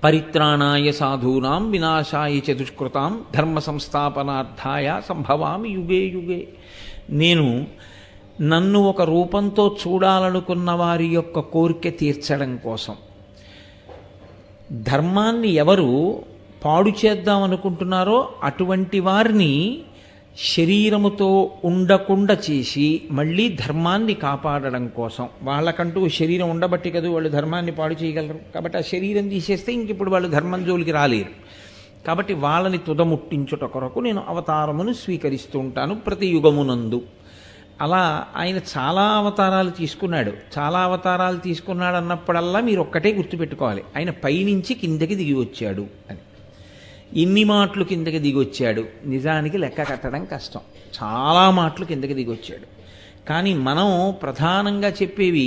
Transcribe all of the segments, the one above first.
పరిత్రాణాయ సాధూనాం వినాశాయ చ దుష్కృతాం ధర్మ సంస్థాపనార్థాయ సంభవామి యుగే యుగే. నేను నన్ను ఒక రూపంతో చూడాలనుకున్న వారి యొక్క కోరిక తీర్చడం కోసం, ధర్మాన్ని ఎవరు పాడు చేద్దామనుకుంటున్నారో అటువంటి వారిని శరీరముతో ఉండకుండా చేసి మళ్ళీ ధర్మాన్ని కాపాడడం కోసం, వాళ్ళకంటూ శరీరం ఉండబట్టి కదా వాళ్ళు ధర్మాన్ని పాడు చేయగలరు. కాబట్టి ఆ శరీరం తీసేస్తే ఇంక ఇప్పుడు వాళ్ళు ధర్మం జోలికి రాలేరు. కాబట్టి వాళ్ళని తుదముట్టించుట కొరకు నేను అవతారమును స్వీకరిస్తూ ఉంటాను ప్రతి యుగమునందు. అలా ఆయన చాలా అవతారాలు తీసుకున్నాడు. చాలా అవతారాలు తీసుకున్నాడు అన్నప్పుడల్లా మీరు ఒక్కటే గుర్తుపెట్టుకోవాలి, ఆయన పైనుంచి కిందకి దిగి వచ్చాడు అని. ఇన్ని మాటలు కిందకి దిగొచ్చాడు, నిజానికి లెక్క కట్టడం కష్టం. చాలా మాటలు కిందకి దిగొచ్చాడు. కానీ మనం ప్రధానంగా చెప్పేవి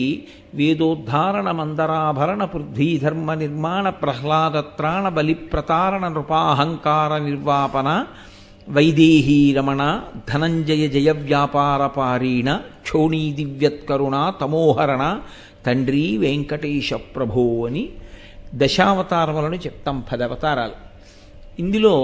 వేదోద్ధారణ మందరాభరణ పృథ్వీధర్మ నిర్మాణ ప్రహ్లాదత్రాణ బలి ప్రతారణ నృపాహంకార నిర్వాపన వైదేహీ రమణ ధనంజయ జయ వ్యాపార పారీణ క్షోణీ దివ్యత్కరుణ తమోహరణ తండ్రి వెంకటేశ ప్రభో అని దశావతారములను చెప్తాం. 10 అవతారాలు. ఇందులో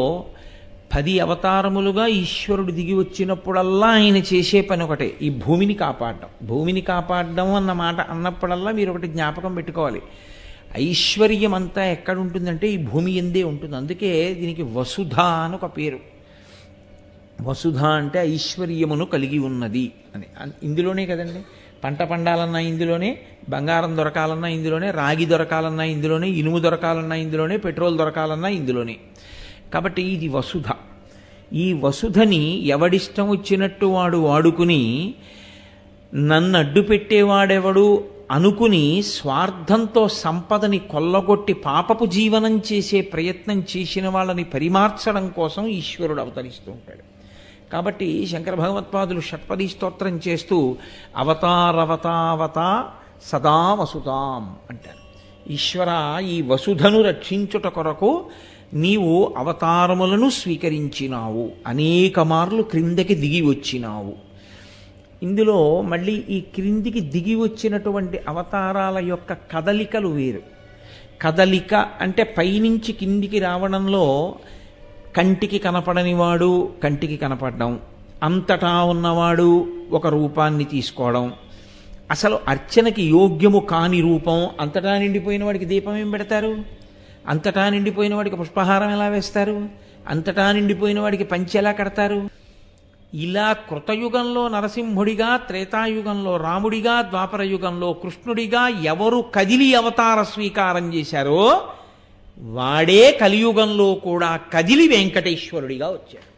10 అవతారములుగా ఈశ్వరుడు దిగి వచ్చినప్పుడల్లా ఆయన చేసే పని ఒకటే, ఈ భూమిని కాపాడడం. భూమిని కాపాడడం అన్న మాట అన్నప్పుడల్లా మీరు ఒకటి జ్ఞాపకం పెట్టుకోవాలి, ఐశ్వర్యం అంతా ఎక్కడుంటుందంటే ఈ భూమి ఎందే ఉంటుంది. అందుకే దీనికి వసుధ అని ఒక పేరు. వసుధ అంటే ఐశ్వర్యమును కలిగి ఉన్నది అని. ఇందులోనే కదండి పంట పండాలన్నా ఇందులోనే, బంగారం దొరకాలన్నా ఇందులోనే, రాగి దొరకాలన్నా ఇందులోనే, ఇనుము దొరకాలన్నా ఇందులోనే, పెట్రోల్ దొరకాలన్నా ఇందులోనే. కాబట్టి ఇది వసుధ. ఈ వసుధని ఎవడిష్టం వచ్చినట్టు వాడు వాడుకుని నన్ను అడ్డు పెట్టేవాడెవడు అనుకుని స్వార్థంతో సంపదని కొల్లగొట్టి పాపపు జీవనం చేసే ప్రయత్నం చేసిన వాళ్ళని పరిమార్చడం కోసం ఈశ్వరుడు అవతరిస్తూ ఉంటాడు. కాబట్టి శంకర భగవత్పాదులు షట్పదీ స్తోత్రం చేస్తూ అవతారవతావత సదా వసుతాం అంటారు. ఈశ్వర, ఈ వసుధను రక్షించుట కొరకు నీవు అవతారములను స్వీకరించినావు, అనేక మార్లు క్రిందకి దిగి వచ్చినావు. ఇందులో మళ్ళీ ఈ క్రిందికి దిగి వచ్చినటువంటి అవతారాల యొక్క కదలికలు వేరు. కదలిక అంటే పైనుంచి కిందికి రావడంలో కంటికి కనపడనివాడు కంటికి కనపడడం, అంతటా ఉన్నవాడు ఒక రూపాన్ని తీసుకోవడం, అసలు అర్చనకి యోగ్యము కాని రూపం. అంతటా నిండిపోయిన వాడికి దీపం ఏం పెడతారు? అంతటా నిండిపోయిన వాడికి పుష్పహారం ఎలా వేస్తారు? అంతటా నిండిపోయిన వాడికి పంచె ఎలా కడతారు? ఇలా కృతయుగంలో నరసింహుడిగా, త్రేతాయుగంలో రాముడిగా, ద్వాపర యుగంలో కృష్ణుడిగా ఎవరు కదిలి అవతార స్వీకారం చేశారో వాడే కలియుగంలో కూడా కదిలి వెంకటేశ్వరుడిగా వచ్చాడు.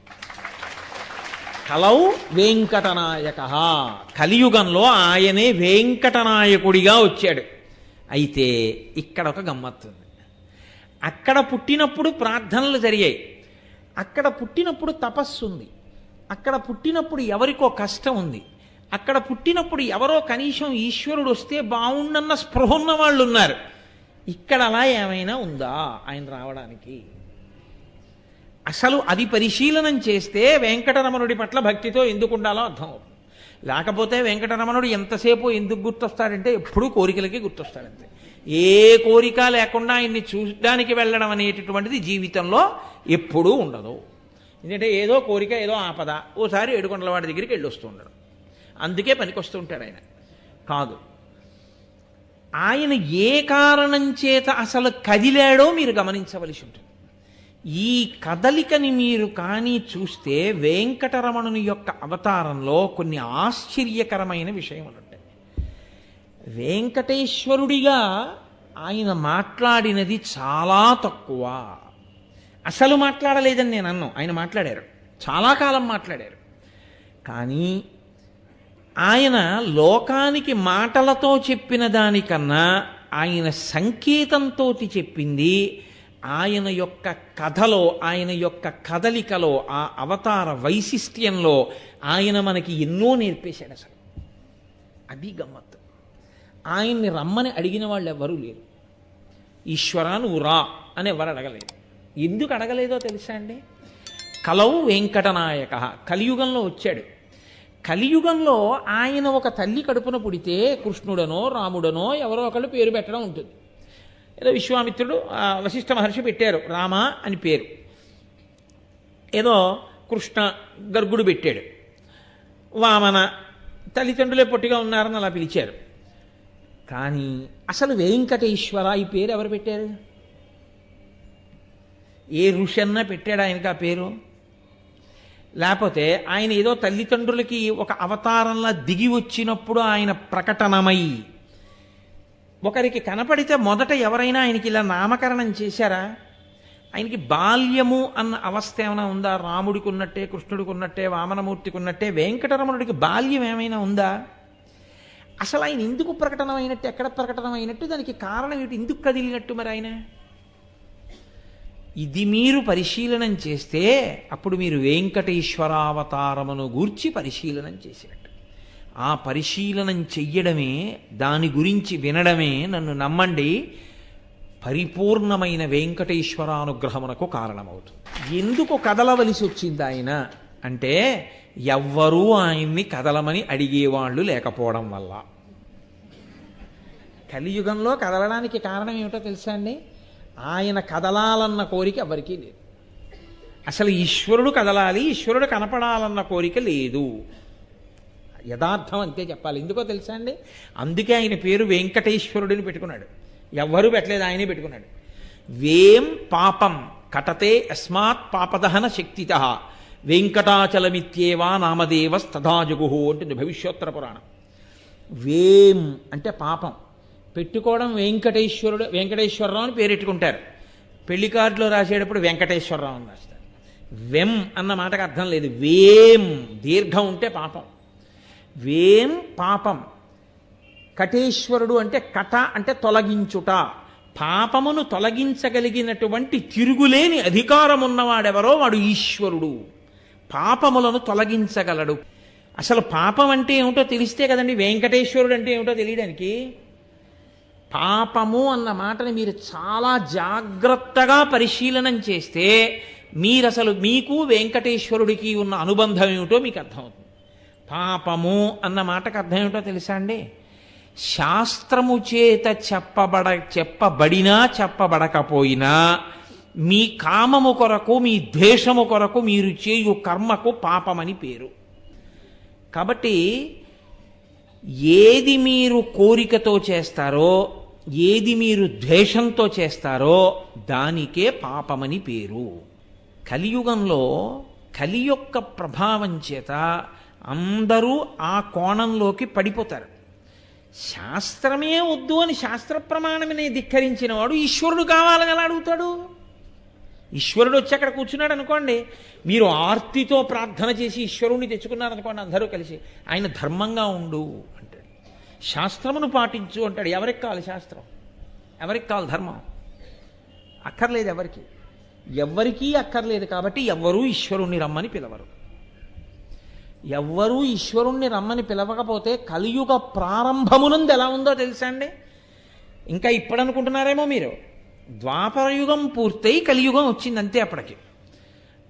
కలౌ వెంకటనాయక, కలియుగంలో ఆయనే వెంకటనాయకుడిగా వచ్చాడు. అయితే ఇక్కడ ఒక గమ్మత్తుంది. అక్కడ పుట్టినప్పుడు ప్రార్థనలు జరిగాయి, అక్కడ పుట్టినప్పుడు తపస్సు ఉంది, అక్కడ పుట్టినప్పుడు ఎవరికో కష్టం ఉంది, అక్కడ పుట్టినప్పుడు ఎవరో కనీసం ఈశ్వరుడు వస్తే బాగుండన్న స్పృహ ఉన్న వాళ్ళు ఉన్నారు. ఇక్కడ అలా ఏమైనా ఉందా ఆయన రావడానికి? అసలు అది పరిశీలనం చేస్తే వెంకటరమణుడి పట్ల భక్తితో ఎందుకు ఉండాలో అర్థం అవుతుంది. లేకపోతే వెంకటరమణుడు ఎంతసేపు ఎందుకు గుర్తొస్తాడంటే ఎప్పుడూ కోరికలకి గుర్తొస్తాడంతే. ఏ కోరిక లేకుండా ఆయన్ని చూడడానికి వెళ్ళడం అనేటటువంటిది జీవితంలో ఎప్పుడూ ఉండదు. ఎందుకంటే ఏదో కోరిక, ఏదో ఆపద, ఓసారి ఏడుకొండల వాడి దగ్గరికి వెళ్ళి వస్తూ ఉండడం, అందుకే పనికొస్తూ ఉంటాడు ఆయన. కాదు, ఆయన ఏ కారణం చేత అసలు కదిలాడో మీరు గమనించవలసి ఉంటుంది. ఈ కదలికని మీరు కానీ చూస్తే వెంకటరమణుని యొక్క అవతారంలో కొన్ని ఆశ్చర్యకరమైన విషయములు ఉంటాయి. వెంకటేశ్వరుడిగా ఆయన మాట్లాడినది చాలా తక్కువ. అసలు మాట్లాడలేదని నేను అన్నాను, ఆయన మాట్లాడారు, చాలా కాలం మాట్లాడారు. కానీ ఆయన లోకానికి మాటలతో చెప్పిన దానికన్నా ఆయన సంకేతంతో చెప్పింది, ఆయన యొక్క కథలో, ఆయన యొక్క కదలికలో, ఆ అవతార వైశిష్ట్యంలో ఆయన మనకి ఎన్నో నేర్పేశాడు. అసలు అది గమ్మత్తు. ఆయన్ని రమ్మని అడిగిన వాళ్ళు ఎవరూ లేరు. ఈశ్వరా నువ్వు రా అని ఎవరు అడగలేదు. ఎందుకు అడగలేదో తెలుసా అండి? కలౌ వెంకటనాయక, కలియుగంలో వచ్చాడు. కలియుగంలో ఆయన ఒక తల్లి కడుపున పుడితే కృష్ణుడనో రాముడనో ఎవరో ఒకళ్ళు పేరు పెట్టడం ఉంటుంది. ఏదో విశ్వామిత్రుడు వశిష్ఠ మహర్షి పెట్టారు రామ అని పేరు. ఏదో కృష్ణ గర్గుడు పెట్టాడు. వామన తల్లిదండ్రులే పొట్టిగా ఉన్నారని అలా పిలిచారు. కానీ అసలు వెంకటేశ్వర ఈ పేరు ఎవరు పెట్టారు? ఏ ఋషి అన్నా పెట్టాడు ఆయనకి ఆ పేరు? లేకపోతే ఆయన ఏదో తల్లిదండ్రులకి ఒక అవతారంలా దిగి వచ్చినప్పుడు ఆయన ప్రకటనమై ఒకరికి కనపడితే మొదట ఎవరైనా ఆయనకి ఇలా నామకరణం చేశారా? ఆయనకి బాల్యము అన్న అవస్థ ఏమైనా ఉందా? రాముడికి ఉన్నట్టే, కృష్ణుడికి ఉన్నట్టే, వామనమూర్తికి ఉన్నట్టే వెంకటరమణుడికి బాల్యం ఏమైనా ఉందా? అసలు ఆయన ఎందుకు ప్రకటనమైనట్టు, ఎక్కడ ప్రకటనమైనట్టు, దానికి కారణం ఏమిటి, ఎందుకు కదిలినట్టు మరి ఆయన? ఇది మీరు పరిశీలనం చేస్తే అప్పుడు మీరు వెంకటేశ్వరావతారమును గూర్చి పరిశీలనం చేసినట్టు. ఆ పరిశీలనం చెయ్యడమే, దాని గురించి వినడమే నన్ను నమ్మండి పరిపూర్ణమైన వెంకటేశ్వరానుగ్రహమునకు కారణమవుతుంది. ఎందుకు కదలవలసి వచ్చింది ఆయన అంటే ఎవ్వరూ ఆయన్ని కదలమని అడిగేవాళ్ళు లేకపోవడం వల్ల. కలియుగంలో కదలడానికి కారణం ఏమిటో తెలుసా అండి? ఆయన కదలాలన్న కోరిక ఎవరికీ లేదు. అసలు ఈశ్వరుడు కదలాలి, ఈశ్వరుడు కనపడాలన్న కోరిక లేదు. యథార్థం అంతే చెప్పాలి. ఎందుకో తెలుసా అండి? అందుకే ఆయన పేరు వెంకటేశ్వరుడిని పెట్టుకున్నాడు. ఎవ్వరూ పెట్టలేదు, ఆయనే పెట్టుకున్నాడు. వేం పాపం కటతే అస్మాత్ పాపదహన శక్తిత వెంకటాచలమిత్యేవా నామదేవస్తథాజగు అంటుంది భవిష్యోత్తర పురాణం. వేం అంటే పాపం, పెట్టుకోవడం వెంకటేశ్వరుడు, వెంకటేశ్వరరావు అని పేరెట్టుకుంటారు. పెళ్లి కార్డులో రాసేటప్పుడు వెంకటేశ్వరరావు అని రాస్తారు. వెం అన్న మాటకు అర్థం లేదు. వేం దీర్ఘం ఉంటే పాపం. వేం పాపం. కటేశ్వరుడు అంటే కట అంటే తొలగించుట. పాపమును తొలగించగలిగినటువంటి తిరుగులేని అధికారం ఉన్నవాడెవరో వాడు ఈశ్వరుడు. పాపములను తొలగించగలడు. అసలు పాపం అంటే ఏమిటో తెలిస్తే కదండి వెంకటేశ్వరుడు అంటే ఏమిటో తెలియడానికి. పాపము అన్న మాటని మీరు చాలా జాగ్రత్తగా పరిశీలనం చేస్తే మీరు అసలు మీకు వెంకటేశ్వరుడికి ఉన్న అనుబంధం ఏమిటో మీకు అర్థమవుతుంది. పాపము అన్న మాటకు అర్థం ఏమిటో తెలుసా అండి? శాస్త్రము చేత చెప్పబడినా చెప్పబడకపోయినా మీ కామము కొరకు, మీ ద్వేషము కొరకు మీరు చేయు కర్మకు పాపమని పేరు. కాబట్టి ఏది మీరు కోరికతో చేస్తారో, ఏది మీరు ద్వేషంతో చేస్తారో దానికే పాపమని పేరు. కలియుగంలో కలి యొక్క ప్రభావం చేత అందరూ ఆ కోణంలోకి పడిపోతారు. శాస్త్రమే వద్దు అని శాస్త్ర ప్రమాణమనే ధిక్కరించిన వాడు ఈశ్వరుడు కావాలని ఎలా అడుగుతాడు? ఈశ్వరుడు వచ్చి అక్కడ కూర్చున్నాడు అనుకోండి, మీరు ఆర్తితో ప్రార్థన చేసి ఈశ్వరుణ్ణి తెచ్చుకున్నారనుకోండి అందరూ కలిసి, ఆయన ధర్మంగా ఉండు అంటాడు, శాస్త్రమును పాటించు అంటాడు. ఎవరికి కావాలి శాస్త్రం? ఎవరికి కావాలి ధర్మం? అక్కర్లేదు ఎవరికి, ఎవ్వరికీ అక్కర్లేదు. కాబట్టి ఎవ్వరూ ఈశ్వరుణ్ణి రమ్మని పిలవరు. ఎవ్వరూ ఈశ్వరుణ్ణి రమ్మని పిలవకపోతే కలియుగ ప్రారంభమునందు ఎలా ఉందో తెలుసా అండి? ఇంకా ఇప్పుడు అనుకుంటున్నారేమో మీరు, ద్వాపరయుగం పూర్తయి కలియుగం వచ్చింది అంతే. అప్పటికి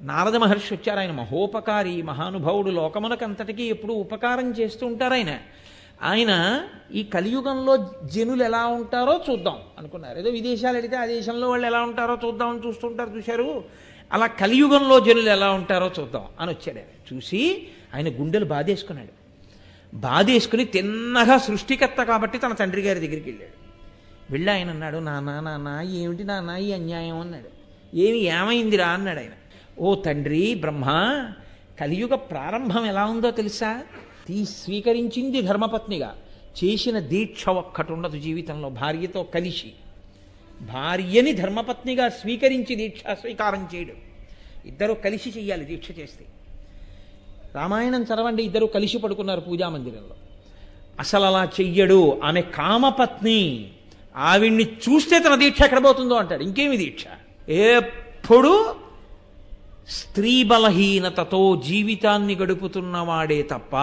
నారద మహర్షి వచ్చారు. ఆయన మహోపకారి, మహానుభావుడు, లోకమునకంతటికీ ఎప్పుడూ ఉపకారం చేస్తూ ఉంటారు ఆయన. ఆయన ఈ కలియుగంలో జనులు ఎలా ఉంటారో చూద్దాం అనుకున్నారు. ఏదో విదేశాలు వెళితే ఆ దేశంలో వాళ్ళు ఎలా ఉంటారో చూద్దామని చూస్తుంటారు, చూశారు. అలా కలియుగంలో జనులు ఎలా ఉంటారో చూద్దాం అని వచ్చాడు. ఆయన చూసి ఆయన గుండెలు బాధేసుకున్నాడు. బాధేసుకుని తిన్నగా సృష్టికర్త కాబట్టి తన తండ్రి గారి దగ్గరికి వెళ్ళాడు. వెళ్ళి ఆయన అన్నాడు, నాన్న ఏమిటి నాన్న ఈ అన్యాయం అన్నాడు. ఏమైందిరా అన్నాడు ఆయన. ఓ తండ్రి బ్రహ్మ, కలియుగ ప్రారంభం ఎలా ఉందో తెలుసా? స్వీకరించింది ధర్మపత్నిగా, చేసిన దీక్ష ఒక్కటి ఉండదు జీవితంలో. భార్యతో కలిసి భార్యని ధర్మపత్నిగా స్వీకరించి దీక్ష స్వీకారం చేయడం, ఇద్దరు కలిసి చెయ్యాలి. దీక్ష చేస్తే రామాయణం చదవండి, ఇద్దరు కలిసి పడుకున్నారు పూజామందిరంలో. అసలు అలా చెయ్యడు. ఆమె కామపత్ని, ఆవిడ్ని చూస్తే తన దీక్ష ఎక్కడ పోతుందో అంటాడు. ఇంకేమి దీక్ష? ఎప్పుడు స్త్రీ బలహీనతతో జీవితాన్ని గడుపుతున్నవాడే తప్ప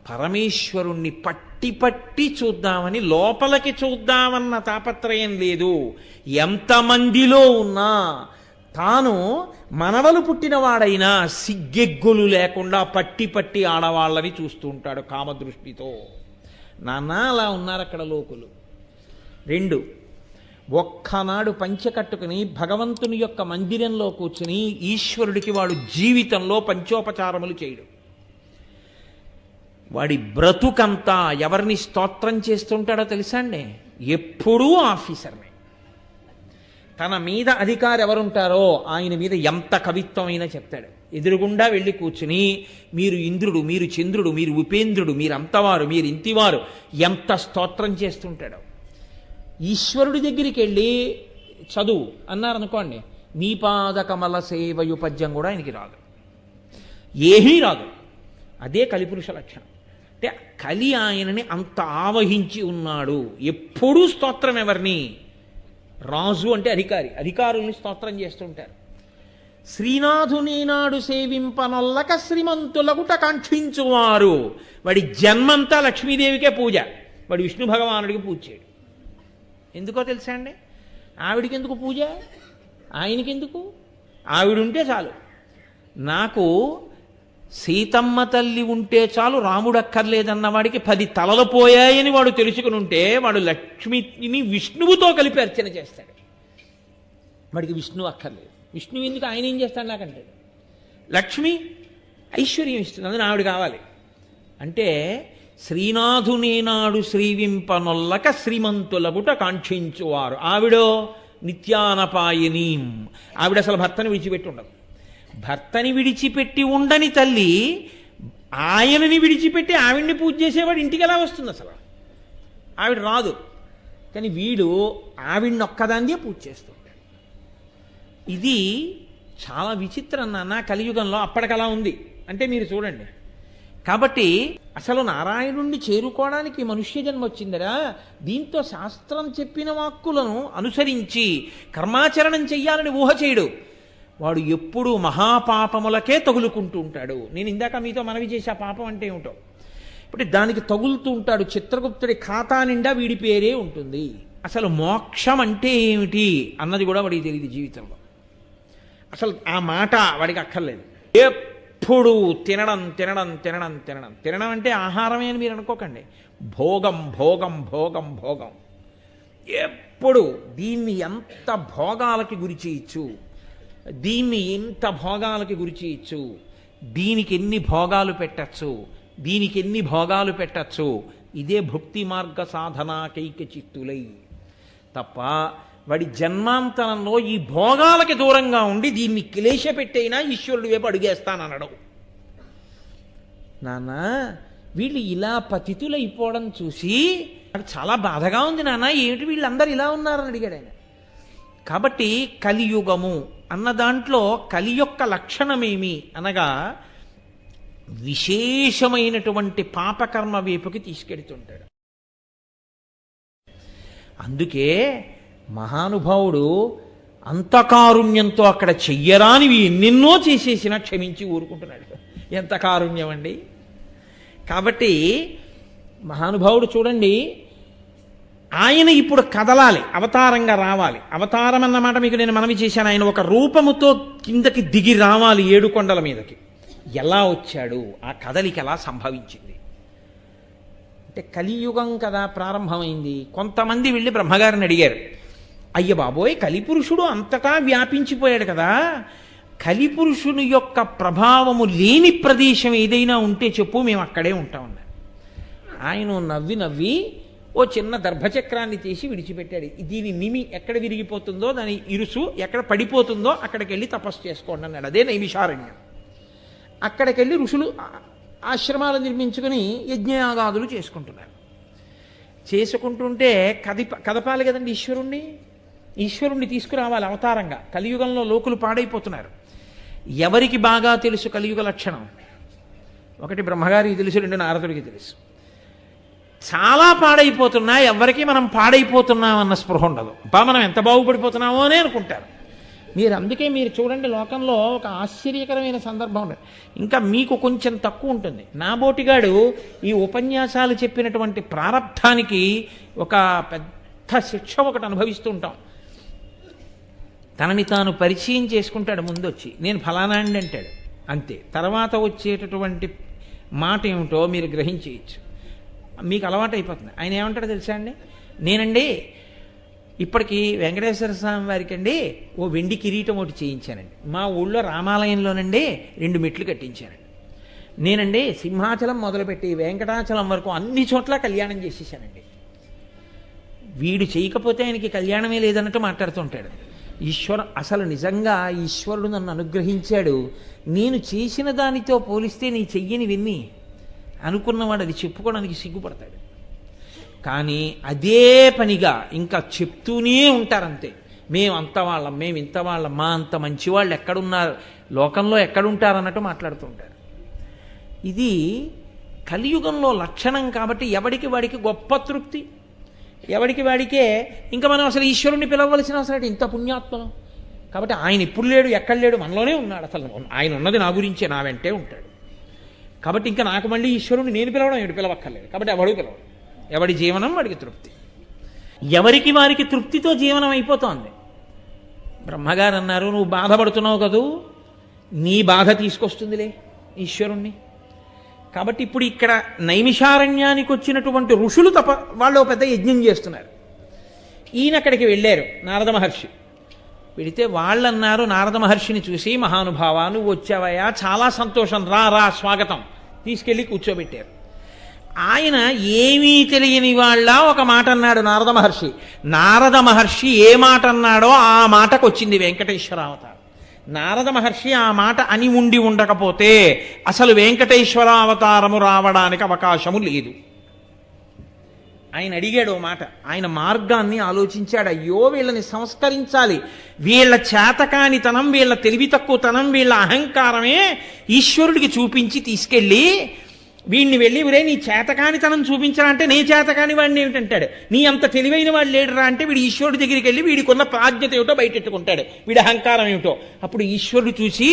పరమేశ్వరుణ్ణి పట్టి చూద్దామని, లోపలికి చూద్దామన్న తాపత్రయం లేదు. ఎంతమందిలో ఉన్నా తాను మనవలు పుట్టినవాడైనా సిగ్గెగ్గులు లేకుండా పట్టి ఆడవాళ్ళని చూస్తూ ఉంటాడు కామదృష్టితో. నాన్న అలా ఉన్నారు అక్కడ లోకులు. 2, ఒక్కనాడు పంచె కట్టుకుని భగవంతుని యొక్క మందిరంలో కూర్చుని ఈశ్వరుడికి వాడు జీవితంలో పంచోపచారములు చేయడు. వాడి బ్రతుకంతా ఎవరిని స్తోత్రం చేస్తుంటాడో తెలుసా అండి? ఎప్పుడూ ఆఫీసర్నే. తన మీద అధికారి ఎవరుంటారో ఆయన మీద ఎంత కవిత్వం అయినా చెప్తాడు. ఎదురుగుండా వెళ్ళి కూర్చుని మీరు ఇంద్రుడు, మీరు చంద్రుడు, మీరు ఉపేంద్రుడు, మీరు అంతవారు, మీరు ఇంతివారు, ఎంత స్తోత్రం చేస్తుంటాడో. ఈశ్వరుడి దగ్గరికి వెళ్ళి చదువు అన్నారనుకోండి, నీ పాద కమల సేవయు పద్యం కూడా ఆయనకి రాదు, ఏమీ రాదు. అదే కలిపురుష లక్షణం. అంటే కలి ఆయనని అంత ఆవహించి ఉన్నాడు. ఎప్పుడూ స్తోత్రం ఎవరిని? రాజు అంటే అధికారి, అధికారుల్ని స్తోత్రం చేస్తుంటారు. శ్రీనాథుని నాడు సేవింపనొల్లక శ్రీమంతులగుట కాంక్షించువారు. వాడి జన్మంతా లక్ష్మీదేవికే పూజ, వాడు విష్ణు భగవానుడికి పూజ చేయడు. ఎందుకో తెలుసా అండి? ఆవిడికి ఎందుకు పూజ, ఆయనకెందుకు? ఆవిడుంటే చాలు. నాకు సీతమ్మ తల్లి ఉంటే చాలు, రాముడు అక్కర్లేదన్న వాడికి 10 తలలు పోయాయని వాడు తెలుసుకుని ఉంటే వాడు లక్ష్మిని విష్ణువుతో కలిపి అర్చన చేస్తాడు. వాడికి విష్ణువు అక్కర్లేదు. విష్ణువు ఎందుకు, ఆయన ఏం చేస్తాడు నాకంటే? లక్ష్మి ఐశ్వర్యం ఇస్తుంది, అందుని ఆవిడ కావాలి. అంటే శ్రీనాథునేనాడు శ్రీవింపనొల్లక శ్రీమంతులగుట కాంక్షించువారు. ఆవిడో నిత్యానపాయనీం. ఆవిడ అసలు భర్తని విడిచిపెట్టి ఉండదు. భర్తని విడిచిపెట్టి ఉండని తల్లి ఆయనని విడిచిపెట్టి ఆవిడ్ని పూజ చేసేవాడు ఇంటికి ఎలా వస్తుంది? అసలు ఆవిడ రాదు. కానీ వీడు ఆవిడ్ని ఒక్కదాన్నే పూజ చేస్తుంటాడు. ఇది చాలా విచిత్రం నాన్న. కలియుగంలో అప్పటికలా ఉంది అంటే మీరు చూడండి. కాబట్టి అసలు నారాయణుణ్ణి చేరుకోవడానికి మనుష్య జన్మ వచ్చిందరా. దీంతో శాస్త్రం చెప్పిన వాక్కులను అనుసరించి కర్మాచరణం చెయ్యాలని ఊహ చేయడు. వాడు ఎప్పుడూ మహాపాపములకే తగులుకుంటూ ఉంటాడు. నేను ఇందాక మీతో మనవి చేసే పాపం అంటే ఏమిటో. ఇప్పుడు దానికి తగులుతూ ఉంటాడు. చిత్రగుప్తుడి ఖాతా నిండా వీడి పేరే ఉంటుంది. అసలు మోక్షం అంటే ఏమిటి అన్నది కూడా వాడికి తెలియదు జీవితంలో. అసలు ఆ మాట వాడికి అక్కర్లేదు. ఎప్పుడు తినడం తినడం తినడం తినడం తినడం అంటే ఆహారమే అని మీరు అనుకోకండి. భోగం భోగం భోగం భోగం. ఎప్పుడు దీన్ని ఎంత భోగాలకి గురి చేయొచ్చు, దీన్ని ఎంత భోగాలకి గురి చేయొచ్చు, దీనికి ఎన్ని భోగాలు పెట్టచ్చు, దీనికి ఎన్ని భోగాలు పెట్టచ్చు. ఇదే భక్తి మార్గ సాధనాకైక చిత్తులై తప్ప వాడి జన్మాంతరంలో ఈ భోగాలకి దూరంగా ఉండి దీన్ని క్లేశ పెట్టైనా ఈశ్వరుడి వైపు అడుగేస్తాననడం. నాన్న వీళ్ళు ఇలా పతితులైపోవడం చూసి నాకు చాలా బాధగా ఉంది నాన్న, ఏమిటి వీళ్ళందరూ ఇలా ఉన్నారని అడిగాడు ఆయన. కాబట్టి కలియుగము అన్న దాంట్లో కలి యొక్క లక్షణమేమి అనగా విశేషమైనటువంటి పాపకర్మ వైపుకి తీసుకెడుతుంటాడు. అందుకే మహానుభావుడు అంతకారుణ్యంతో అక్కడ చెయ్యరానివి ఎన్నెన్నో చేసేసినా క్షమించి ఊరుకుంటున్నాడు. ఎంత కారుణ్యం అండి. కాబట్టి మహానుభావుడు చూడండి, ఆయన ఇప్పుడు కదలాలి, అవతారంగా రావాలి. అవతారం అన్నమాట మీకు నేను మనవి చేశాను. ఆయన ఒక రూపముతో కిందకి దిగి రావాలి 7 కొండల మీదకి. ఎలా వచ్చాడు, ఆ కదలిక ఎలా సంభవించింది అంటే కలియుగం కదా ప్రారంభమైంది. కొంతమంది వెళ్ళి బ్రహ్మగారిని అడిగారు, అయ్య బాబోయ్ కలిపురుషుడు అంతటా వ్యాపించిపోయాడు కదా, కలిపురుషుని యొక్క ప్రభావము లేని ప్రదేశం ఏదైనా ఉంటే చెప్పు, మేము అక్కడే ఉంటామన్నారు. ఆయన నవ్వి నవ్వి ఓ చిన్న దర్భచక్రాన్ని తీసి విడిచిపెట్టాడు. దీని నిమి ఎక్కడ విరిగిపోతుందో, దాని ఇరుసు ఎక్కడ పడిపోతుందో అక్కడికి వెళ్ళి తపస్సు చేసుకోండి అన్నాడు. అదే నైమిషారణ్యం. అక్కడికి వెళ్ళి ఋషులు ఆశ్రమాలు నిర్మించుకుని యజ్ఞయాగాదులు చేసుకుంటున్నారు. చేసుకుంటుంటే కదపాలి కదండి ఈశ్వరుణ్ణి తీసుకురావాలి అవతారంగా. కలియుగంలో లోకులు పాడైపోతున్నారు. ఎవరికి బాగా తెలుసు కలియుగ లక్షణం? ఒకటి బ్రహ్మగారికి తెలుసు, 2 నారదుడికి తెలుసు. చాలా పాడైపోతున్నా ఎవరికి మనం పాడైపోతున్నామన్న స్పృహ ఉండదు. మనం ఎంత బాగుపడిపోతున్నామో అని అనుకుంటారు. అందుకే మీరు చూడండి, లోకంలో ఒక ఆశ్చర్యకరమైన సందర్భం ఉండదు. ఇంకా మీకు కొంచెం తక్కువ ఉంటుంది. నా బోటిగాడు ఈ ఉపన్యాసాలు చెప్పినటువంటి ప్రారబ్ధానికి ఒక పెద్ద శిక్ష ఒకటి అనుభవిస్తూ ఉంటాం. తనని తాను పరిచయం చేసుకుంటాడు. ముందొచ్చి నేను ఫలానా అండి అంటాడు, అంతే. తర్వాత వచ్చేటటువంటి మాట ఏమిటో మీరు గ్రహించేయచ్చు. మీకు అలవాటు అయిపోతుంది. ఆయన ఏమంటాడో తెలుసా అండి, నేనండి ఇప్పటికీ వెంకటేశ్వర స్వామి వారికి అండి ఓ వెండి కిరీటం ఒకటి చేయించానండి. మా ఊళ్ళో రామాలయంలోనండి 2 మెట్లు కట్టించానండి. నేనండి సింహాచలం మొదలుపెట్టి వెంకటాచలం వరకు అన్ని చోట్ల కళ్యాణం చేసేసానండి. వీడు చేయకపోతే ఆయనకి కళ్యాణమే లేదన్నట్టు మాట్లాడుతుంటాడు. అసలు నిజంగా ఈశ్వరుడు నన్ను అనుగ్రహించాడు, నేను చేసిన దానితో పోలిస్తే నీ చెయ్యని విన్ని అనుకున్నవాడు అది చెప్పుకోవడానికి సిగ్గుపడతాడు. కానీ అదే పనిగా ఇంకా చెప్తూనే ఉంటారంతే. మేము అంత వాళ్ళం, మేము ఇంత వాళ్ళం, మా అంత మంచివాళ్ళు ఎక్కడున్నారు, లోకంలో ఎక్కడుంటారన్నట్టు మాట్లాడుతుంటారు. ఇది కలియుగంలో లక్షణం. కాబట్టి ఎవడికి వాడికి గొప్ప తృప్తి, ఎవడికి వాడికే. ఇంకా మనం అసలు ఈశ్వరుణ్ణి పిలవలసిన అవసరం ఇంత పుణ్యాత్మను. కాబట్టి ఆయన ఇప్పుడు లేడు, ఎక్కడ లేడు, మనలోనే ఉన్నాడు. అసలు ఆయన ఉన్నది నా గురించే, నా వెంటే ఉంటాడు. కాబట్టి ఇంకా నాకు మళ్ళీ ఈశ్వరుణ్ణి నేను పిలవడం ఏడు పిలవక్కర్లేదు. కాబట్టి ఎవడు పిలవడు, ఎవడి జీవనం వాడికి తృప్తి. ఎవరికి వారికి తృప్తితో జీవనం అయిపోతోంది. బ్రహ్మగారు అన్నారు, నువ్వు బాధపడుతున్నావు కదూ, నీ బాధ తీసుకొస్తుందిలే ఈశ్వరుణ్ణి. కాబట్టి ఇప్పుడు ఇక్కడ నైమిషారణ్యానికి వచ్చినటువంటి ఋషులు వాళ్ళు పెద్ద యజ్ఞం చేస్తున్నారు. ఈయన అక్కడికి వెళ్ళారు, నారద మహర్షి వెళితే వాళ్ళన్నారు నారద మహర్షిని చూసి, మహానుభావా నువ్వు వచ్చావయ్యా, చాలా సంతోషం, రా రా స్వాగతం, తీసుకెళ్ళి కూర్చోబెట్టారు. ఆయన ఏమీ తెలియని వాళ్ళ ఒక మాట అన్నాడు నారద మహర్షి. నారద మహర్షి ఏ మాట అన్నాడో ఆ మాటకు వచ్చింది వెంకటేశ్వర అవతారం. నారద మహర్షి ఆ మాట అని ఉండి ఉండకపోతే అసలు వెంకటేశ్వర అవతారము రావడానికి అవకాశము లేదు. ఆయన అడిగాడు ఓ మాట, ఆయన మార్గాన్ని ఆలోచించాడు. అయ్యో వీళ్ళని సంస్కరించాలి, వీళ్ళ చేతకానితనం, వీళ్ళ తెలివి తక్కువతనం, వీళ్ళ అహంకారమే ఈశ్వరుడికి చూపించి తీసుకెళ్ళి వీడిని వెళ్ళి ఒరే నీ చేతకానితనం చూపించాలంటే నే చేతకాని వాడిని ఏమిటంటాడు, నీ అంత తెలివైన వాడు లేడురా అంటే వీడు ఈశ్వరుడి దగ్గరికి వెళ్ళి వీడికి ఉన్న ప్రాజ్ఞత ఏమిటో బయటెట్టుకుంటాడు, వీడి అహంకారం ఏమిటో. అప్పుడు ఈశ్వరుడు చూసి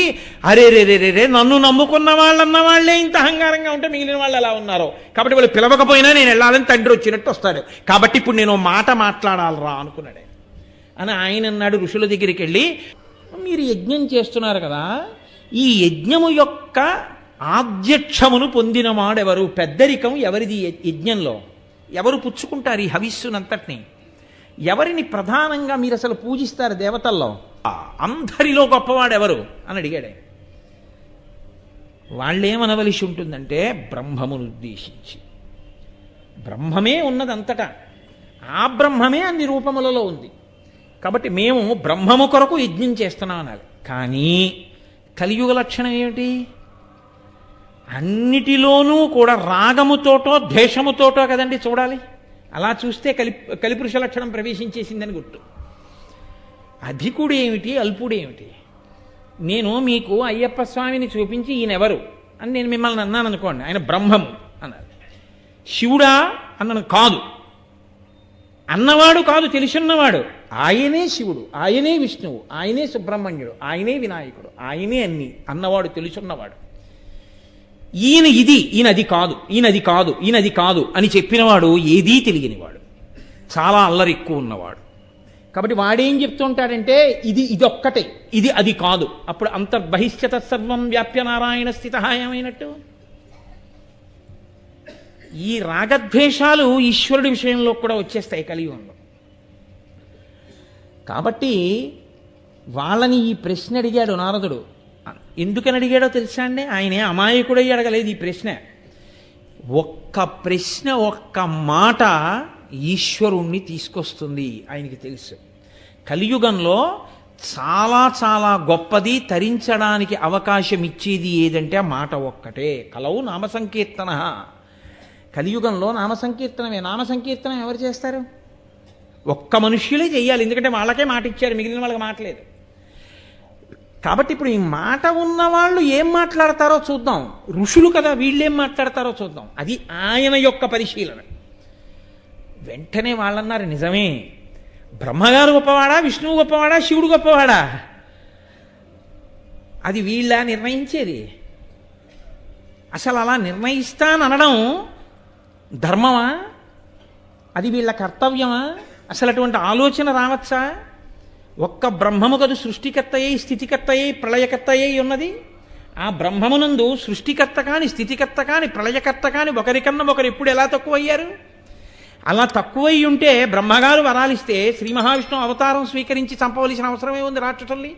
అరే రే రే రే నన్ను నమ్ముకున్న వాళ్ళన్న వాళ్ళే ఇంత అహంకారంగా ఉంటే మిగిలిన వాళ్ళు ఎలా ఉన్నారో, కాబట్టి వాళ్ళు పిలవకపోయినా నేను వెళ్ళాలని తండ్రి వచ్చినట్టు వస్తాడు, కాబట్టి ఇప్పుడు నేను మాట మాట్లాడాలరా అనుకున్నాడు. అని ఆయన అన్నాడు ఋషుల దగ్గరికి వెళ్ళి, మీరు యజ్ఞం చేస్తున్నారు కదా, ఈ యజ్ఞము యొక్క ఆధ్యక్షమును పొందినవాడెవరు, పెద్దరికం ఎవరిది యజ్ఞంలో, ఎవరు పుచ్చుకుంటారు ఈ హవిస్సునంతటిని, ఎవరిని ప్రధానంగా మీరు అసలు పూజిస్తారు దేవతల్లో, అందరిలో గొప్పవాడెవరు అని అడిగాడు. వాళ్ళేమనవలసి ఉంటుందంటే బ్రహ్మమును ఉద్దేశించి, బ్రహ్మమే ఉన్నదంతటా, ఆ బ్రహ్మమే అన్ని రూపములలో ఉంది. కాబట్టి మేము బ్రహ్మము కొరకు యజ్ఞం చేస్తున్నాం అనాలి. కానీ కలియుగ లక్షణం ఏమిటి, అన్నిటిలోనూ కూడా రాగముతోటో ద్వేషముతోటో కదండి చూడాలి. అలా చూస్తే కలిపురుష లక్షణం ప్రవేశించేసిందని గుర్తు. అధికుడు ఏమిటి, అల్పుడు ఏమిటి. నేను మీకు అయ్యప్ప స్వామిని చూపించి ఈయనెవరు అని నేను మిమ్మల్ని అన్నాను అనుకోండి, ఆయన బ్రహ్మము అన్నారు. శివుడా అన్నాను, కాదు అన్నవాడు కాదు, తెలుసున్నవాడు. ఆయనే శివుడు, ఆయనే విష్ణువు, ఆయనే సుబ్రహ్మణ్యుడు, ఆయనే వినాయకుడు, ఆయనే అన్ని అన్నవాడు, తెలుసున్నవాడు. ఈయన ఇది, ఈయన అది కాదు, ఈయన అది కాదు, ఈయన అది కాదు అని చెప్పినవాడు ఏదీ తెలియనివాడు, చాలా అల్లరి ఎక్కువ ఉన్నవాడు. కాబట్టి వాడేం చెప్తుంటాడంటే ఇదొక్కటే, ఇది అది కాదు. అప్పుడు అంతర్బహిష్యత సర్వం వ్యాప్య నారాయణ స్థిత ఏమైనట్టు. ఈ రాగద్వేషాలు ఈశ్వరుడి విషయంలో కూడా వచ్చేస్తాయి కలియుగంలో. కాబట్టి వాళ్ళని ఈ ప్రశ్న అడిగాడు నారదుడు. ఎందుకని అడిగాడో తెలుసా అండి, ఆయనే అమాయకుడై అడగలేదు ఈ ప్రశ్న. ఒక్క ప్రశ్న, ఒక్క మాట ఈశ్వరుణ్ణి తీసుకొస్తుంది, ఆయనకి తెలుసు. కలియుగంలో చాలా చాలా గొప్పది, తరించడానికి అవకాశం ఇచ్చేది ఏదంటే ఆ మాట ఒక్కటే. కలవు నామ సంకీర్తన. కలియుగంలో నామ సంకీర్తనమే. నామ సంకీర్తనం ఎవరు చేస్తారు, ఒక్క మనుష్యులే చెయ్యాలి, ఎందుకంటే వాళ్ళకే మాట ఇచ్చారు, మిగిలిన వాళ్ళకి మాట లేదు. కాబట్టి ఇప్పుడు ఈ మాట ఉన్నవాళ్ళు ఏం మాట్లాడతారో చూద్దాం, ఋషులు కదా వీళ్ళేం మాట్లాడతారో చూద్దాం. అది ఆయన యొక్క పరిశీలన. వెంటనే వాళ్ళన్నారు, నిజమే, బ్రహ్మగారు గొప్పవాడా, విష్ణువు గొప్పవాడా, శివుడు గొప్పవాడా, అది వీళ్ళ నిర్ణయించేది. అసలు అలా నిర్ణయిస్తాననడం ధర్మమా, అది వీళ్ళ కర్తవ్యమా, అసలు అటువంటి ఆలోచన రావచ్చా? ఒక్క బ్రహ్మము కదు సృష్టికర్తయే, స్థితికర్తయే, ప్రళయకర్తయే ఉన్నది. ఆ బ్రహ్మమునందు సృష్టికర్త కాని, స్థితికర్త కాని, ప్రళయకర్త కాని ఒకరికన్నా ఒకరు ఎప్పుడు ఎలా తక్కువయ్యారు? అలా తక్కువై ఉంటే బ్రహ్మగారు వరాలిస్తే శ్రీ మహావిష్ణువు అవతారం స్వీకరించి చంపవలసిన అవసరమే ఉంది రాక్షసుల్ని.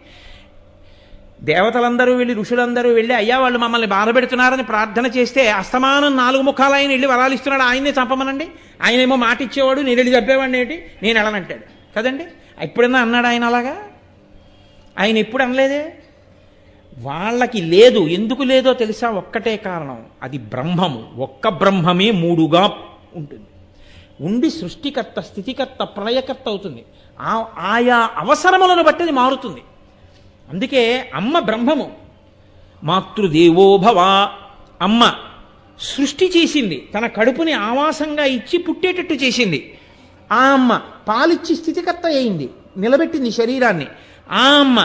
దేవతలందరూ వెళ్ళి ఋషులందరూ వెళ్ళి అయ్యా వాళ్ళు మమ్మల్ని బాధ పెడుతున్నారని ప్రార్థన చేస్తే అస్తమానం 4 ముఖాలు ఆయన వెళ్ళి వరాలిస్తున్నాడు, ఆయన్నే చంపమనండి. ఆయనేమో మాట ఇచ్చేవాడు, నేను వెళ్ళి చంపేవాడిని ఏంటి, నేను వెళ్ళనంటాడు కదండి. ఎప్పుడన్నా అన్నాడు ఆయన అలాగా? ఆయన ఎప్పుడు అనలేదే. వాళ్ళకి లేదు. ఎందుకు లేదో తెలుసా? ఒక్కటే కారణం, అది బ్రహ్మము. ఒక్క బ్రహ్మమే 3గా ఉంటుంది. ఉండి సృష్టికర్త, స్థితికర్త, ప్రళయకర్త అవుతుంది. ఆయా అవసరములను బట్టి అది మారుతుంది. అందుకే అమ్మ బ్రహ్మము. మాతృదేవోభవ, అమ్మ సృష్టి చేసింది, తన కడుపుని ఆవాసంగా ఇచ్చి పుట్టేటట్టు చేసింది. ఆ అమ్మ పాలిచ్చి స్థితికర్త అయింది, నిలబెట్టింది శరీరాన్ని. ఆ అమ్మ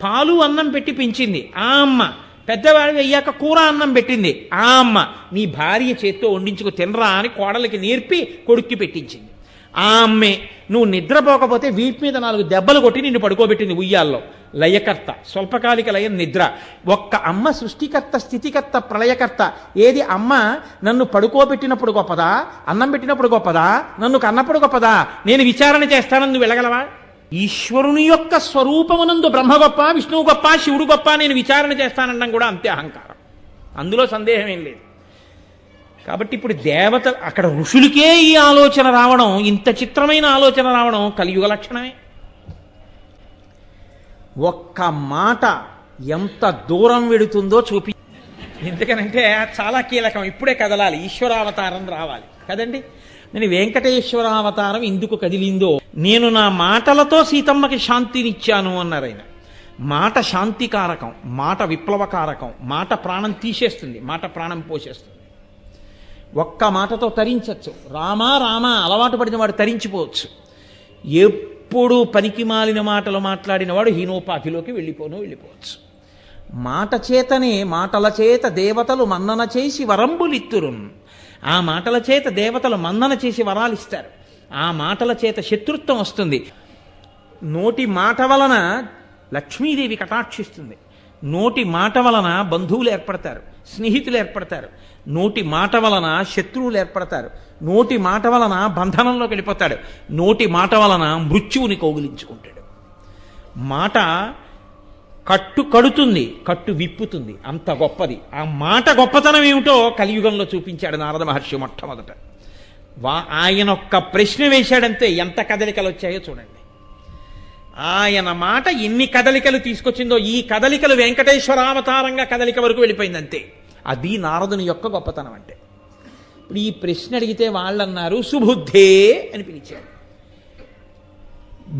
పాలు అన్నం పెట్టి పెంచింది. ఆ అమ్మ పెద్దవాడి అయ్యాక కూర అన్నం పెట్టింది. ఆ అమ్మ నీ భార్య చేత్తో వండించుకు తినరా అని కోడలికి నేర్పి కొడుక్కి పెట్టించింది. ఆ అమ్మే నువ్వు నిద్రపోకపోతే వీటి మీద 4 దెబ్బలు కొట్టి నిన్ను పడుకోబెట్టింది ఉయ్యాల్లో. లయకర్త, స్వల్పకాలిక లయం నిద్ర. ఒక్క అమ్మ సృష్టికర్త, స్థితికర్త, ప్రళయకర్త. ఏది అమ్మ నన్ను పడుకోబెట్టినప్పుడు గొప్పదా, అన్నం పెట్టినప్పుడు గొప్పదా, నన్ను కన్నప్పుడు గొప్పదా, నేను విచారణ చేస్తానని నువ్వు వెళ్ళగలవా? ఈశ్వరుని యొక్క స్వరూపమునందు బ్రహ్మ గొప్ప, విష్ణువు గొప్ప, శివుడు గొప్ప, నేను విచారణ చేస్తానడం కూడా అంతే అహంకారం. అందులో సందేహం ఏం లేదు. కాబట్టి ఇప్పుడు దేవత, అక్కడ ఋషులకే ఈ ఆలోచన రావడం, ఇంత చిత్రమైన ఆలోచన రావడం కలియుగ లక్షణమే. ఒక్క మాట ఎంత దూరం వెడుతుందో చూపి. ఎందుకనంటే చాలా కీలకం. ఇప్పుడే కదలాలి, ఈశ్వరావతారం రావాలి కదండి. నేను వెంకటేశ్వరావతారం ఎందుకు కదిలిందో, నేను నా మాటలతో సీతమ్మకి శాంతినిచ్చాను అన్నారు ఆయన. మాట శాంతికారకం, మాట విప్లవకారకం. మాట ప్రాణం తీసేస్తుంది, మాట ప్రాణం పోసేస్తుంది. ఒక్క మాటతో తరించచ్చు. రామా రామా అలవాటు పడిన వాడు తరించిపోవచ్చు. ఎప్పుడు పనికి మాలిన మాటలు మాట్లాడిన వాడు హీనోపాధిలోకి వెళ్ళిపోవచ్చు. మాట చేతనే, మాటల చేత దేవతలు మన్నన చేసి వరంబులిత్తురు. ఆ మాటల చేత దేవతలు మన్నన చేసి వరాలిస్తారు. ఆ మాటల చేత శత్రుత్వం వస్తుంది. నోటి మాట వలన లక్ష్మీదేవి కటాక్షిస్తుంది. నోటి మాట వలన బంధువులు ఏర్పడతారు, స్నేహితులు ఏర్పడతారు. నోటి మాట వలన శత్రువులు ఏర్పడతారు. నోటి మాట వలన బంధనంలోకి వెళ్ళిపోతాడు. నోటి మాట వలన మృత్యువుని కౌగిలించుకుంటాడు. మాట కట్టు కడుతుంది, కట్టు విప్పుతుంది. అంత గొప్పది. ఆ మాట గొప్పతనం ఏమిటో కలియుగంలో చూపించాడు నారద మహర్షి మొట్టమొదట. ఆయన ఒక్క ప్రశ్న వేశాడంతే ఎంత కదలికలు వచ్చాయో చూడండి. ఆయన మాట ఎన్ని కదలికలు తీసుకొచ్చిందో. ఈ కదలికలు వెంకటేశ్వరావతారంగా కదలిక వరకు వెళ్ళిపోయింది అంతే. అది నారదుని యొక్క గొప్పతనం అంటే. ఇప్పుడు ఈ ప్రశ్న అడిగితే వాళ్ళన్నారు సుబుద్ధే అని పిలిచారు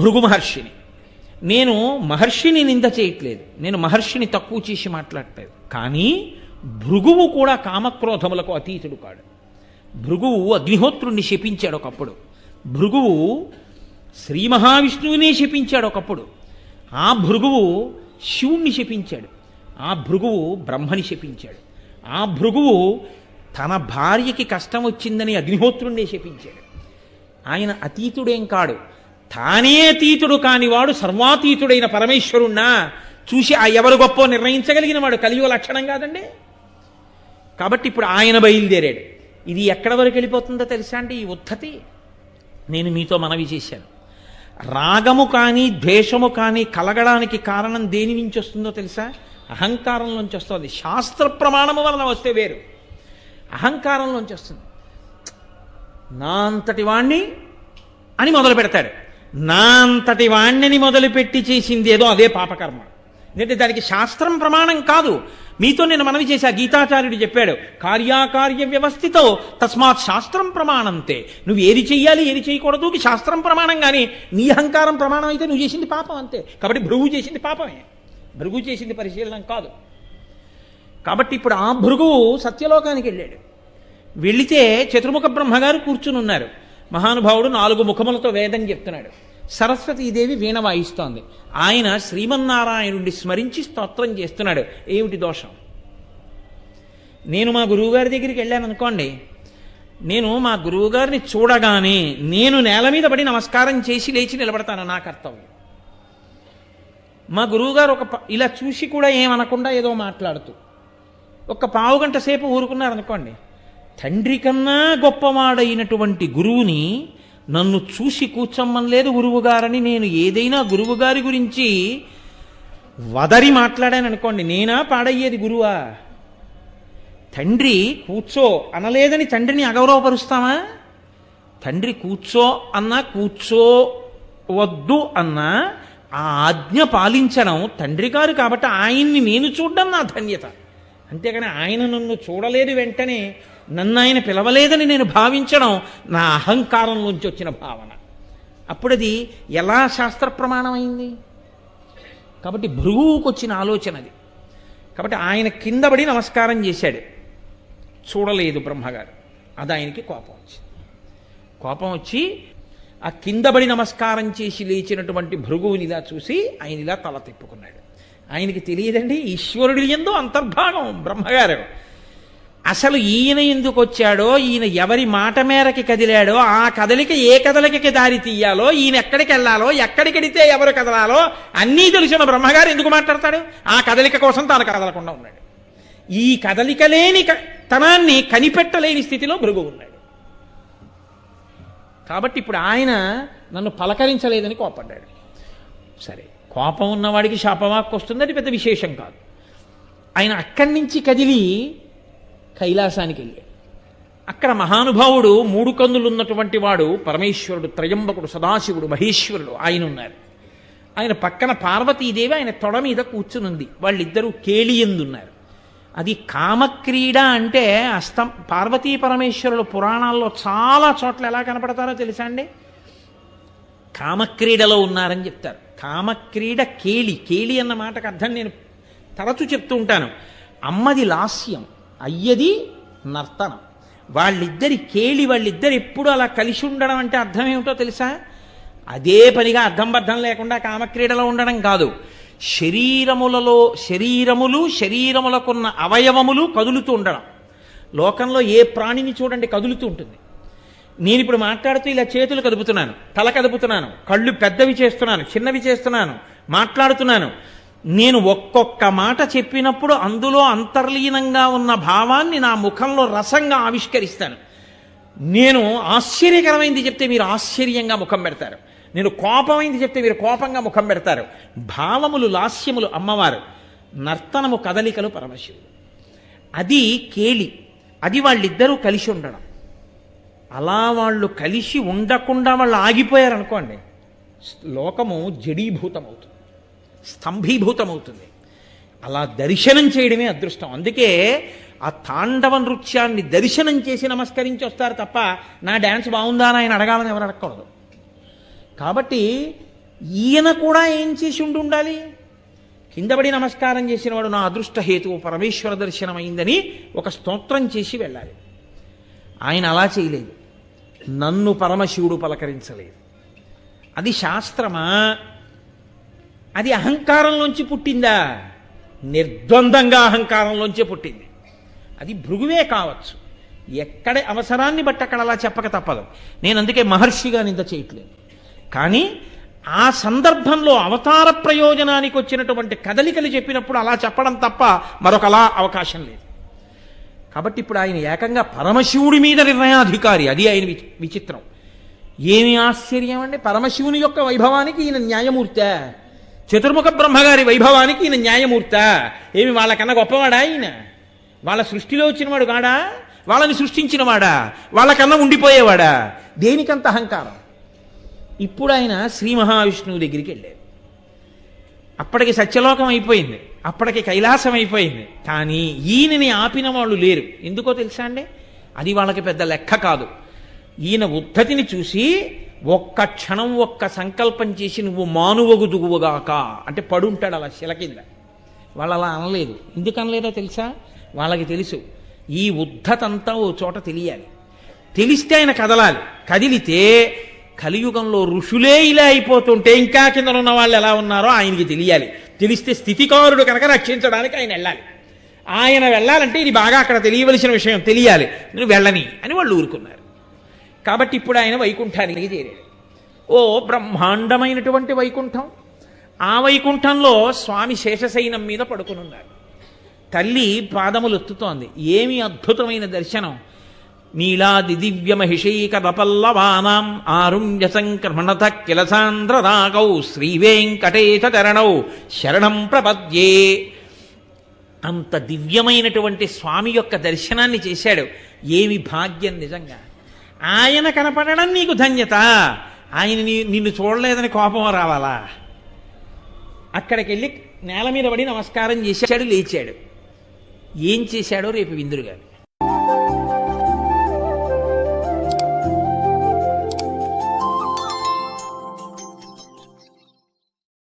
భృగు మహర్షిని. నేను మహర్షిని నింద చేయట్లేదు, నేను మహర్షిని తక్కువ చేసి మాట్లాడలేదు. కానీ భృగువు కూడా కామక్రోధములకు అతీతుడు కాడు. భృగువు అగ్నిహోత్రుణ్ణి శపించాడు ఒకప్పుడు. భృగువు శ్రీ మహావిష్ణువునే శపించాడు ఒకప్పుడు. ఆ భృగువు శివుణ్ణి శపించాడు. ఆ భృగువు బ్రహ్మని శపించాడు. ఆ భృగువు తన భార్యకి కష్టం వచ్చిందని అగ్నిహోత్రుణ్ణే శపించాడు. ఆయన అతీతుడేం కాడు. తానే అతీతుడు కానివాడు సర్వాతీతుడైన పరమేశ్వరుణ్ణా చూసి ఆ ఎవరు గొప్ప నిర్ణయించగలిగిన వాడు కలియుగ లక్షణం కాదండి. కాబట్టి ఇప్పుడు ఆయన బయలుదేరాడు. ఇది ఎక్కడ వరకు వెళ్ళిపోతుందో తెలుసా అండి ఈ ఉద్ధతి? నేను మీతో మనవి చేశాను. రాగము కానీ ద్వేషము కానీ కలగడానికి కారణం దేని నుంచి వస్తుందో తెలుసా? అహంకారంలోంచి వస్తుంది. శాస్త్ర ప్రమాణము వలన వస్తే వేరు, అహంకారంలోంచి వస్తుంది. నా అంతటి వాణ్ణి అని మొదలు పెడతాడు. నా అంతటి వాణ్ణిని మొదలుపెట్టి చేసింది ఏదో అదే పాపకర్మ. ఎందుకంటే దానికి శాస్త్రం ప్రమాణం కాదు. మీతో నేను మనవి చేశా, గీతాచార్యుడు చెప్పాడు, కార్యాకార్య వ్యవస్థితో తస్మాత్ శాస్త్రం ప్రమాణంతే. నువ్వు ఏది చెయ్యాలి ఏది చేయకూడదు శాస్త్రం ప్రమాణం. కానీ నీ అహంకారం ప్రమాణం అయితే నువ్వు చేసింది పాపం అంతే. కాబట్టి భృగు చేసింది పాపమే, భృగు చేసింది పరిశీలనం కాదు. కాబట్టి ఇప్పుడు ఆ భృగువు సత్యలోకానికి వెళ్ళాడు. వెళితే చతుర్ముఖ బ్రహ్మగారు కూర్చుని ఉన్నారు. మహానుభావుడు 4 ముఖములతో వేదం చెప్తున్నాడు. సరస్వతీదేవి వీణ వాయిస్తోంది. ఆయన శ్రీమన్నారాయణుడిని స్మరించి స్తోత్రం చేస్తున్నాడు. ఏమిటి దోషం? నేను మా గురువుగారి దగ్గరికి వెళ్ళాను అనుకోండి, నేను మా గురువుగారిని చూడగానే నేను నేల మీద పడి నమస్కారం చేసి లేచి నిలబడతాను, నా కర్తవ్యం. మా గురువుగారు ఇలా చూసి కూడా ఏమనకుండా ఏదో మాట్లాడుతూ ఒక పావు గంట సేపు ఊరుకున్నారనుకోండి, తండ్రి కన్నా గొప్పవాడైనటువంటి గురువుని నన్ను చూసి కూర్చోమ్మనలేదు గురువుగారని నేను ఏదైనా గురువుగారి గురించి వదరి మాట్లాడాను అనుకోండి, నేనా పాడయ్యేది గురువా? తండ్రి కూర్చో అనలేదని తండ్రిని అగౌరవపరుస్తామా? తండ్రి కూర్చో అన్నా కూర్చోవద్దు అన్నా ఆ ఆజ్ఞ పాలించడం తండ్రి గారు కాబట్టి ఆయన్ని నేను చూడడం నా ధన్యత. అంతేగాని ఆయన నన్ను చూడలేదు వెంటనే నన్ను ఆయన పిలవలేదని నేను భావించడం నా అహంకారంలోంచి వచ్చిన భావన. అప్పుడది ఎలా శాస్త్ర ప్రమాణమైంది? కాబట్టి భృగువుకు వచ్చిన ఆలోచన అది. కాబట్టి ఆయన కిందపడి నమస్కారం చేశాడు, చూడలేదు బ్రహ్మగారు. అది ఆయనకి కోపం వచ్చి ఆ కిందపడి నమస్కారం చేసి లేచినటువంటి భృగువుని ఇలా చూసి ఆయన ఇలా తల తిప్పుకున్నాడు. ఆయనకి తెలియదండి ఈశ్వరుడి యందు అంతర్భాగం బ్రహ్మగారు. అసలు ఈయన ఎందుకు వచ్చాడో, ఈయన ఎవరి మాట మేరకి కదిలాడో, ఆ కదలిక ఏ కదలికకి దారి తీయాలో, ఈయన ఎక్కడికి వెళ్ళాలో, ఎక్కడికెడితే ఎవరు కదలాలో అన్నీ తెలిసిన బ్రహ్మగారు ఎందుకు మాట్లాడతాడు? ఆ కదలిక కోసం తాను కదలకుండా ఉన్నాడు. ఈ కదలిక లేని తనాన్ని కనిపెట్టలేని స్థితిలో భృగువు ఉన్నాడు. కాబట్టి ఇప్పుడు ఆయన నన్ను పలకరించలేదని కోపడ్డాడు. సరే, కోపం ఉన్నవాడికి శాపవాక్కు వస్తుంది, అది పెద్ద విశేషం కాదు. ఆయన అక్కడి నుంచి కదిలి కైలాసానికి వెళ్ళాడు. అక్కడ మహానుభావుడు 3 కన్నులు ఉన్నటువంటి వాడు పరమేశ్వరుడు, త్రయంబకుడు, సదాశివుడు, మహేశ్వరుడు ఆయన ఉన్నారు. ఆయన పక్కన పార్వతీదేవి ఆయన తొడ మీద కూర్చునుంది. వాళ్ళిద్దరూ కేళియందున్నారు. అది కామక్రీడ అంటే పార్వతీ పరమేశ్వరులు పురాణాల్లో చాలా చోట్ల ఎలా కనపడతారో తెలుసా అండి? కామక్రీడలో ఉన్నారని చెప్తారు. కామక్రీడ కేళి అన్న మాటకు అర్థం నేను తరచు చెప్తూ ఉంటాను. అమ్మది లాస్యం, అయ్యది నర్తనం. వాళ్ళిద్దరు ఎప్పుడు అలా కలిసి ఉండడం అంటే అర్థం ఏమిటో తెలుసా? అదే పనిగా అర్థం బద్ధం లేకుండా కామక్రీడలో ఉండడం కాదు. శరీరములు శరీరములకున్న అవయవములు కదులుతూ ఉండడం. లోకంలో ఏ ప్రాణిని చూడండి కదులుతూ ఉంటుంది. నేను ఇప్పుడు మాట్లాడుతూ ఇలా చేతులు కదుపుతున్నాను, తల కదుపుతున్నాను, కళ్ళు పెద్దవి చేస్తున్నాను, చిన్నవి చేస్తున్నాను, మాట్లాడుతున్నాను. నేను ఒక్కొక్క మాట చెప్పినప్పుడు అందులో అంతర్లీనంగా ఉన్న భావాన్ని నా ముఖంలో రసంగా ఆవిష్కరిస్తాను. నేను ఆశ్చర్యకరమైంది చెప్తే మీరు ఆశ్చర్యంగా ముఖం పెడతారు. నేను కోపమైంది చెప్తే మీరు కోపంగా ముఖం పెడతారు. భావములు లాస్యములు అమ్మవారు, నర్తనము కదలికలు పరమశివుడు. అది కేళి. అది వాళ్ళిద్దరూ కలిసి ఉండడం. అలా వాళ్ళు కలిసి ఉండకుండా వాళ్ళు ఆగిపోయారనుకోండి, లోకము జడీభూతమవుతుంది, స్తంభీభూతమవుతుంది. అలా దర్శనం చేయడమే అదృష్టం. అందుకే ఆ తాండవ నృత్యాన్ని దర్శనం చేసి నమస్కరించి వస్తారు తప్ప నా డ్యాన్స్ బాగుందా అని ఆయన అడగాలని ఎవరు అడగకూడదు. కాబట్టి ఈయన కూడా ఏం చేసి ఉండాలి? కిందపడి నమస్కారం చేసిన వాడు నా అదృష్ట హేతువు పరమేశ్వర దర్శనం అయిందని ఒక స్తోత్రం చేసి వెళ్ళాలి. ఆయన అలా చేయలేదు. నన్ను పరమశివుడు పలకరించలేదు. అది శాస్త్రమా? అది అహంకారంలోంచి పుట్టిందా? నిర్ద్వందంగా అహంకారంలోంచే పుట్టింది. అది భృగువే కావచ్చు. ఎక్కడ అవసరాన్ని బట్టి అక్కడ అలా చెప్పక తప్పదు. నేను అందుకే మహర్షిగా నింద చేయట్లేదు. కానీ ఆ సందర్భంలో అవతార ప్రయోజనానికి వచ్చినటువంటి కదలికలు చెప్పినప్పుడు అలా చెప్పడం తప్ప మరొకలా అవకాశం లేదు. కాబట్టి ఇప్పుడు ఆయన ఏకంగా పరమశివుడి మీద నిర్ణయాధికారి. అది ఆయన విచిత్రం. ఏమి ఆశ్చర్యం అండి! పరమశివుని యొక్క వైభవానికి ఈయన న్యాయమూర్తే, చతుర్ముఖ బ్రహ్మగారి వైభవానికి ఈయన న్యాయమూర్త. ఏమి వాళ్ళకన్నా గొప్పవాడా? ఈయన వాళ్ళ సృష్టిలో వచ్చినవాడు కాడా? వాళ్ళని సృష్టించినవాడా? వాళ్ళకన్నా ఉండిపోయేవాడా? దేనికంత అహంకారం? ఇప్పుడు ఆయన శ్రీ మహావిష్ణువు దగ్గరికి వెళ్ళారు. అప్పటికి సత్యలోకం అయిపోయింది, అప్పటికి కైలాసం అయిపోయింది. కానీ ఈయనని ఆపిన వాళ్ళు లేరు. ఎందుకో తెలుసా అండి? అది వాళ్ళకి పెద్ద లెక్క కాదు. ఈయన ఉద్ధతిని చూసి ఒక్క క్షణం ఒక్క సంకల్పం చేసి నువ్వు మానువగుదుగుగాక అంటే పడుంటాడు అలా శిల కింద. వాళ్ళు అలా అనలేదు. ఎందుకు అనలేదో తెలుసా? వాళ్ళకి తెలుసు ఈ ఉద్ధతంతా ఓ చోట తెలియాలి. తెలిస్తే ఆయన కదలాలి. కదిలితే కలియుగంలో ఋషులే ఇలా అయిపోతుంటే ఇంకా కింద ఉన్న వాళ్ళు ఎలా ఉన్నారో ఆయనకి తెలియాలి. తెలిస్తే స్థితికారుడు కనుక రక్షించడానికి ఆయన వెళ్ళాలి. ఆయన వెళ్ళాలంటే ఇది బాగా అక్కడ తెలియవలసిన విషయం తెలియాలి. నేను వెళ్ళని అని వాళ్ళు ఊరుకున్నారు. కాబట్టి ఇప్పుడు ఆయన వైకుంఠానికి చేరాడు. ఓ బ్రహ్మాండమైనటువంటి వైకుంఠం. ఆ వైకుంఠంలో స్వామి శేషశయనం మీద పడుకునున్నారు. తల్లి పాదములు ఎత్తుతోంది. ఏమి అద్భుతమైన దర్శనం! నీలాది దివ్య మహిషీకరపల్లవానాం ఆరుణ్య సంక్రమణత కిల సాంద్రరాగౌ శ్రీవేంకటేశ చరణౌ శరణం ప్రపద్యే. అంత దివ్యమైనటువంటి స్వామి యొక్క దర్శనాన్ని చేశాడు. ఏమి భాగ్యం నిజంగా! ఆయన కనపడడం నీకు ధన్యత. ఆయన నిన్ను చూడలేదని కోపం రావాలా? అక్కడికి వెళ్ళి నేల మీద పడి నమస్కారం చేశాడు, లేచాడు. ఏం చేశాడో రేపు విందురుగారు.